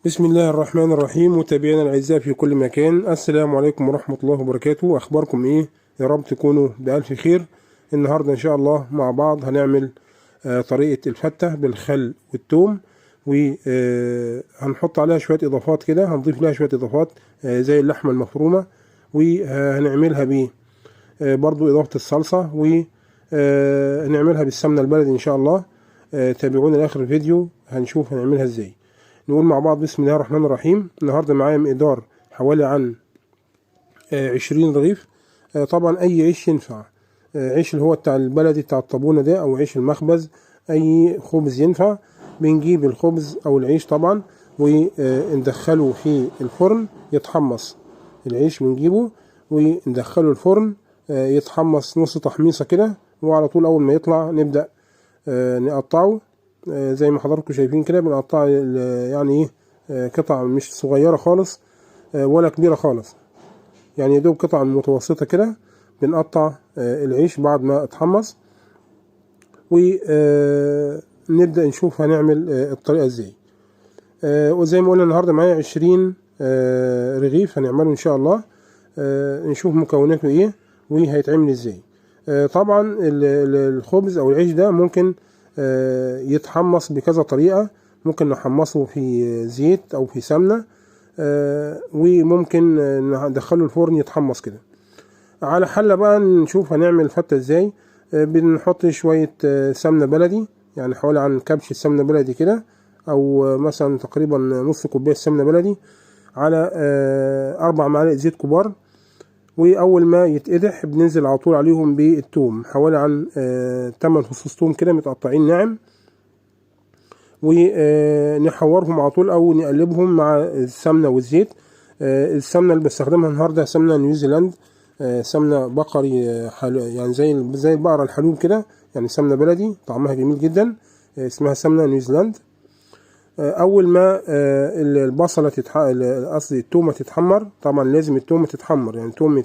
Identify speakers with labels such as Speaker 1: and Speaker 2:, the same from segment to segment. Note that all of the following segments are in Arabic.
Speaker 1: بسم الله الرحمن الرحيم. متابعينا الاعزاء في كل مكان، السلام عليكم ورحمة الله وبركاته. اخباركم ايه؟ يا رب تكونوا بألف خير. النهاردة ان شاء الله مع بعض هنعمل طريقة الفتة بالخل والثوم، وهنحط عليها شوية اضافات كده، هنضيف لها شوية اضافات زي اللحمة المفرومة، وهنعملها ب برضو اضافة الصلصة، ونعملها بالسمنة البلدي ان شاء الله. تابعونا لاخر الفيديو هنشوف هنعملها ازاي. نقول مع بعض بسم الله الرحمن الرحيم. النهارده معايا مقدار حوالي عن 20 رغيف. طبعا اي عيش ينفع، عيش اللي هو بتاع البلدي بتاع الطابونة ده، او عيش المخبز، اي خبز ينفع. بنجيب الخبز او العيش طبعا وندخله في الفرن يتحمص. العيش بنجيبه وندخله الفرن يتحمص نص تحميصة كده، وعلى طول اول ما يطلع نبدأ نقطعه زي ما حضراتكم شايفين كده. بنقطع يعني ايه، قطع مش صغيرة خالص ولا كبيرة خالص، يعني يدوب قطع متوسطة كده. بنقطع العيش بعد ما اتحمص، ونبدأ نشوف هنعمل الطريقة ازاي. وزي ما قلنا النهاردة معايا 20 رغيف هنعمله ان شاء الله. نشوف مكوناته ايه وهيتعمل ازاي. طبعا الخبز او العيش ده ممكن يتحمص بكذا طريقة. ممكن نحمصه في زيت او في سمنة، وممكن ندخله الفرن يتحمص كده. على حلة بقى نشوف هنعمل الفتة ازاي. بنحط شوية سمنة بلدي، يعني حوالي عن كبش السمنة بلدي كده، او مثلا تقريبا نص كوباية سمنة بلدي، على 4 معالق زيت كبار. واول ما يتقدح بننزل على طول عليهم بالثوم، حوالي عن 8 فصوص ثوم كده متقطعين ناعم، ونحورهم على طول او نقلبهم مع السمنه والزيت. السمنه اللي بستخدمها النهارده سمنه نيوزيلاند، سمنه بقري، يعني زي البقره الحلوب كده، يعني سمنه بلدي طعمها جميل جدا. اسمها سمنه نيوزيلاند. اول ما البصله قصدي التومه تتحمر. طبعا لازم التومه تتحمر، يعني تومه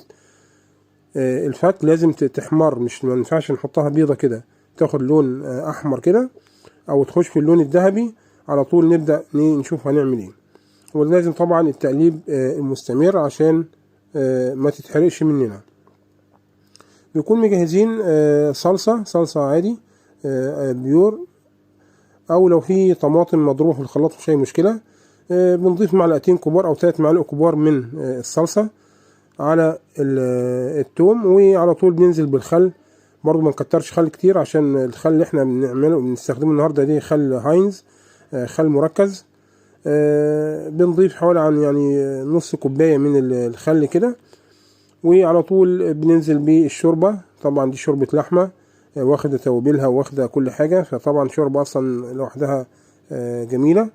Speaker 1: الفت لازم تحمر، مش ما ينفعش نحطها بيضه كده، تاخد لون احمر كده او تخش في اللون الذهبي. على طول نبدأ نشوف هنعمل ايه. ولازم طبعا التقليب المستمر عشان ما تتحرقش مننا. بيكون مجهزين صلصة عادي بيور، او لو في طماطم مضروب في الخلاط مش اي مشكلة. بنضيف معلقتين كبار او 3 معالق كبار من الصلصة على التوم، وعلى طول بننزل بالخل. برضو ما نكترش خل كتير، عشان الخل اللي احنا بنستخدمه النهارده دي خل هاينز، خل مركز. بنضيف حوالي عن يعني نص كوباية من الخل كده، وعلى طول بننزل بالشوربة. طبعا دي شوربة لحمة واخدة توابلها واخدة كل حاجة، فطبعا شوربة اصلا لوحدها جميلة.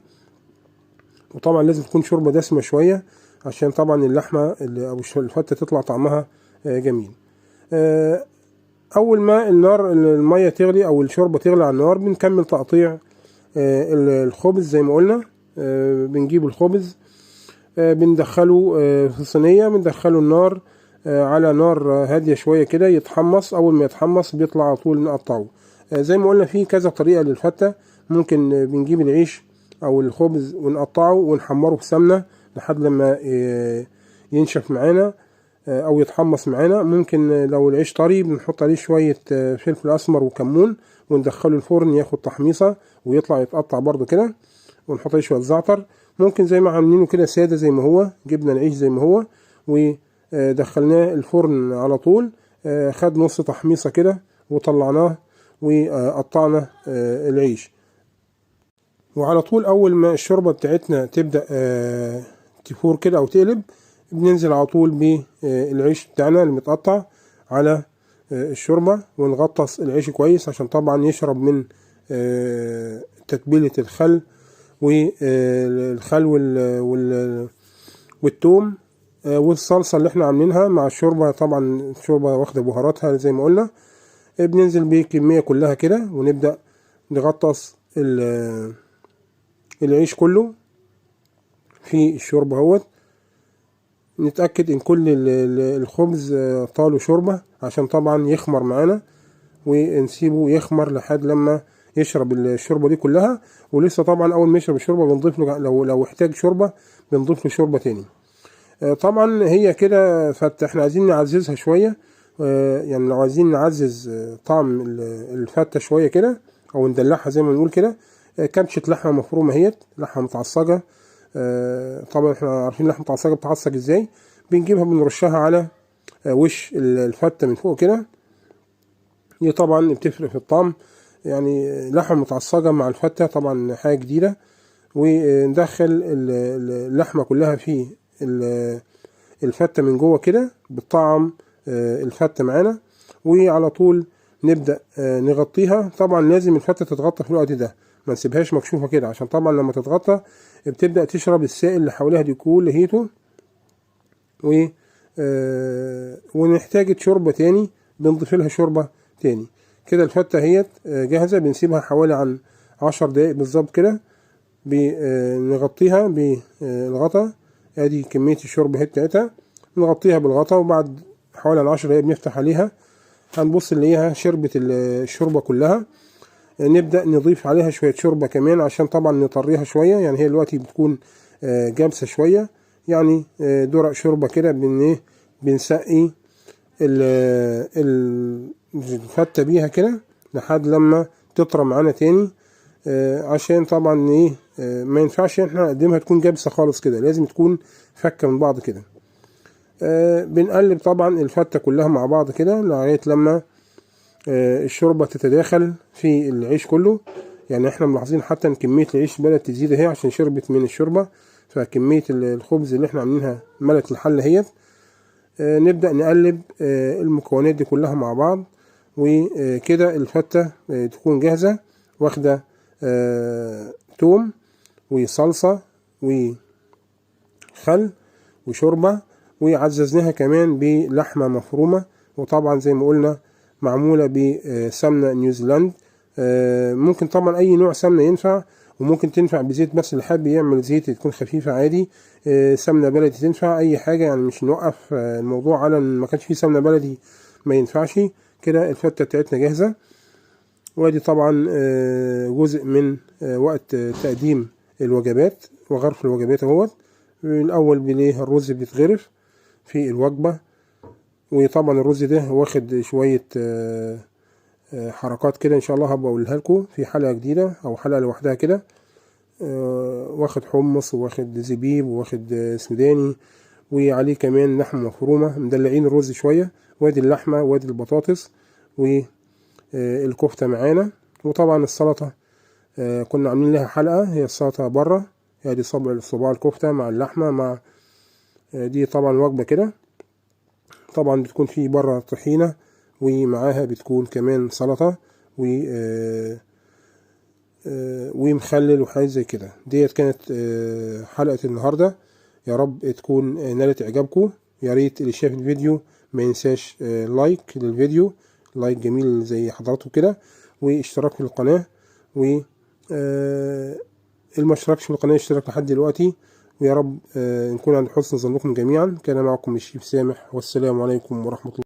Speaker 1: وطبعا لازم تكون شوربة دسمة شوية، عشان طبعا اللحمة او الفتة تطلع طعمها جميل. اول ما المية تغلي او الشوربة تغلي على النار، بنكمل تقطيع الخبز زي ما قلنا. بنجيب الخبز بندخله في صينية، بندخله النار على نار هادية شوية كده يتحمص. اول ما يتحمص بيطلع على طول نقطعه. زي ما قلنا في كذا طريقة للفتة. ممكن بنجيب العيش او الخبز ونقطعه ونحمره في سمنة لحد لما ينشف معانا او يتحمص معانا. ممكن لو العيش طري بنحط عليه شوية فلفل اسمر وكمون وندخله الفرن ياخد تحميصة ويطلع يتقطع برضو كده، ونحط عليه شوية زعتر. ممكن زي ما عاملينه كده سادة زي ما هو، جبنا العيش زي ما هو ودخلناه الفرن على طول. خد نص تحميصة كده وطلعناه وقطعنا العيش. وعلى طول اول ما الشوربة بتاعتنا تبدأ تفور كده او تقلب، بننزل على طول بالعيش بتاعنا المتقطع على الشوربة، ونغطس العيش كويس عشان طبعا يشرب من تتبيلة الخل والثوم والصلصة اللي احنا عاملينها مع الشوربة. طبعا الشوربة واخدة بهاراتها زي ما قلنا. بننزل بالكمية كلها كده، ونبدأ نغطس العيش كله في الشوربة اهوت. نتأكد ان كل الخبز طاله شوربة، عشان طبعا يخمر معانا، ونسيبه يخمر لحد لما يشرب الشوربه دي كلها. ولسه طبعا اول ما يشرب الشوربه بنضيف له، لو احتاج شوربه بنضيف له شوربه تاني. طبعا هي كده فته، احنا عايزين نعززها شويه. يعني لو عايزين نعزز طعم الفته شويه كده، او ندلعها زي ما بنقول كده، كبشه لحمه مفرومه اهيت، لحمه متعصجه. طبعا احنا عارفين اللحمه المتعصجه بتتعصج ازاي. بنجيبها بنرشها على وش الفته من فوق كده. دي طبعا بتفرق في الطعم، يعني لحمه متعصجه مع الفته طبعا حاجه جديده. وندخل اللحمه كلها في الفته من جوه كده بتطعم الفته معانا. وعلى طول نبدا نغطيها. طبعا لازم الفته تتغطى في الوقت ده، ما نسيبهاش مكشوفه كده، عشان طبعا لما تتغطى بتبدا تشرب السائل اللي حواليها دي كل هيته. ونحتاج شوربه تاني بنضيف لها شوربه تاني. كده الفته اهيت جاهزه. بنسيبها حوالي عن 10 دقايق بالظبط كده، بنغطيها بالغطا. ادي كميه الشوربه بتاعتها، نغطيها بالغطا. وبعد حوالي 10 دقايق بنفتح عليها، هنبص نلاقيها شربت الشوربه كلها. نبدا نضيف عليها شويه شوربه كمان عشان طبعا نطريها شويه. يعني هي دلوقتي بتكون جامسه شويه، يعني درق شوربه كده. بنسقي الفته بيها كده لحد لما تطرى معانا تاني. عشان طبعا ايه، ما ينفعش احنا نقدمها تكون جامسه خالص كده، لازم تكون فكه من بعض كده. بنقلب طبعا الفته كلها مع بعض كده لغايه لما الشوربه تتداخل في العيش كله. يعني احنا ملاحظين حتى ان كميه العيش بدات تزيد اهي عشان شربت من الشوربه، فكميه الخبز اللي احنا عاملينها ملت الحله اهيت. نبدا نقلب المكونات دي كلها مع بعض، وكده الفته تكون جاهزه، واخده توم وصلصه وخل وشوربه، وعززناها كمان بلحمه مفرومه. وطبعا زي ما قلنا معموله بسمنه نيوزيلاند. ممكن طبعا اي نوع سمنه ينفع، وممكن تنفع بزيت، بس اللي حابب يعمل زيت تكون خفيفه عادي. سمنه بلدي تنفع اي حاجه، يعني مش نوقف الموضوع على ان ما كانش فيه سمنه بلدي ما ينفعش. كده الفته بتاعتنا جاهزه. وادي طبعا جزء من وقت تقديم الوجبات وغرف الوجبات اهوت. الاول بليه الرز بيتغرف في الوجبه، وطبعا الرز ده واخد شويه حركات كده ان شاء الله هبقى اقولها لكم في حلقه جديده او حلقه لوحدها كده. واخد حمص واخد زبيب واخد سوداني، وعليه كمان لحمه مفرومه. مدلعين الرز شويه، وادي اللحمه وادي البطاطس والكفته معانا. وطبعا السلطه كنا عاملين لها حلقه، هي السلطه بره. ادي صباع الكفته مع اللحمه مع دي طبعا وجبه كده. طبعا بتكون في بره طحينه، ومعاها بتكون كمان سلطه ومخلل وحاجات زي كده. ديت كانت حلقه النهارده. يا رب تكون نالت اعجابكم. يا ريت اللي شاف الفيديو ما ينساش لايك للفيديو، لايك جميل زي حضراتكم كده، واشتراك في القناه. و اللي ما اشتركش في القناه اشترك لحد دلوقتي. ويا رب نكون عند حسن ظنكم جميعا. كان معكم الشيف سامح، والسلام عليكم ورحمه الله.